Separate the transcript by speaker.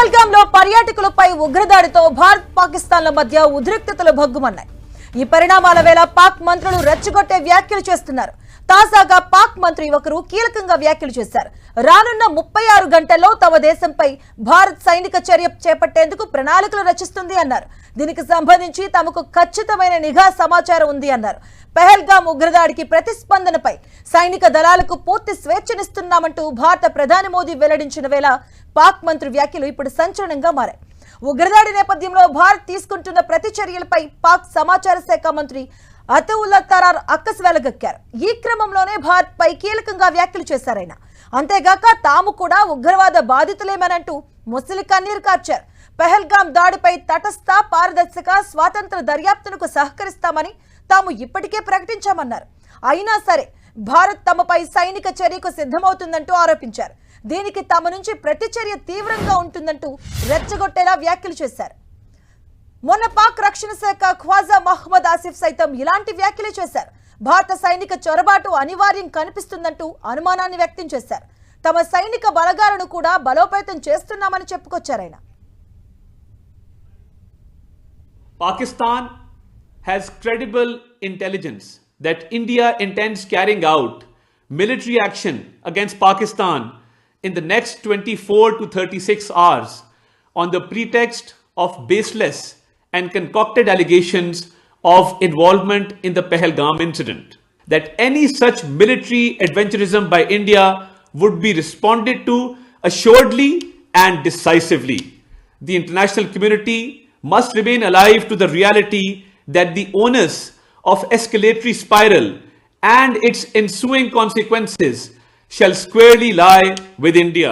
Speaker 1: పహల్గాంలో పర్యాటకులపై ఉగ్రదాడితో భారత్ పాకిస్తాన్ల మధ్య ఉద్రిక్తతలు భగ్గుమన్నాయి. ఈ పరిణామాల వేళ పాక్ మంత్రులు రెచ్చగొట్టే వ్యాఖ్యలు చేస్తున్నారు. తాజాగా పాక్ మంత్రి ఒకరు కీలకంగా వ్యాఖ్యలు చేశారు. రానున్న 36 గంటల్లో తమ దేశంపై భారత్ సైనిక చర్య చేపట్టేందుకు ప్రణాళికలు రచిస్తుంది అన్నారు. దీనికి సంబంధించి తమకు ఖచ్చితమైన నిఘా సమాచారం ఉంది అన్నారు. పహల్గాం ఉగ్రదాడికి ప్రతిస్పందనపై సైనిక దళాలకు పూర్తి స్వేచ్ఛనిస్తున్నామంటూ భారత ప్రధాని మోదీ వెల్లడించిన వేళ పాక్ మంత్రి వ్యాఖ్యలు ఇప్పుడు సంచలనంగా మారాయి. ఉగ్రదాడి నేపథ్యంలో భారత్ తీసుకుంటున్న ప్రతి చర్యలపై పాక్ సమాచార శాఖ మంత్రి అతౌల్లా తరార్ అక్కసు వెలగక్కారు. ఈ క్రమంలోనే భారత్ పై కీలకంగా వ్యాఖ్యలు చేశారాయన. అంతేగాక తాము కూడా ఉగ్రవాద బాధితులేమనంటూ ముసలి కన్నీరు కార్చారు. పహల్గాం దాడిపై తటస్థ, పారదర్శక, స్వాతంత్ర దర్యాప్తునకు సహకరిస్తామని తాము ఇప్పటికే ప్రకటించామన్నారు. అయినా సరే భారత్ తమపై సైనిక చర్యకు సిద్ధమవుతుందంటూ ఆరోపించారు. దీనికి తమ నుంచి ప్రతిచర్య తీవ్రంగా ఉంటుందంటూ రెచ్చగొట్టేలా వ్యాఖ్యలు చేశారు. మొన్న పాక్ రక్షణ శాఖ ఖ్వాజా మహ్మద్ ఆసిఫ్ సైతం ఇలాంటి వ్యాఖ్యలు చేశారు. భారత సైనిక చొరబాటు అనివార్యం కనిపిస్తుందంటూ అనుమానాన్ని వ్యక్తం చేశారు. తమ సైనిక బలగాలను కూడా బలోపేతం చేస్తున్నామని చెప్పుకొచ్చారాయన.
Speaker 2: Pakistan has credible intelligence that India intends carrying out military action against Pakistan in the next 24 to 36 hours on the pretext of baseless and concocted allegations of involvement in the Pahalgam incident. That any such military adventurism by India would be responded to assuredly and decisively. The international community must remain alive to the reality that the onus of escalatory spiral and its ensuing consequences shall squarely lie with India.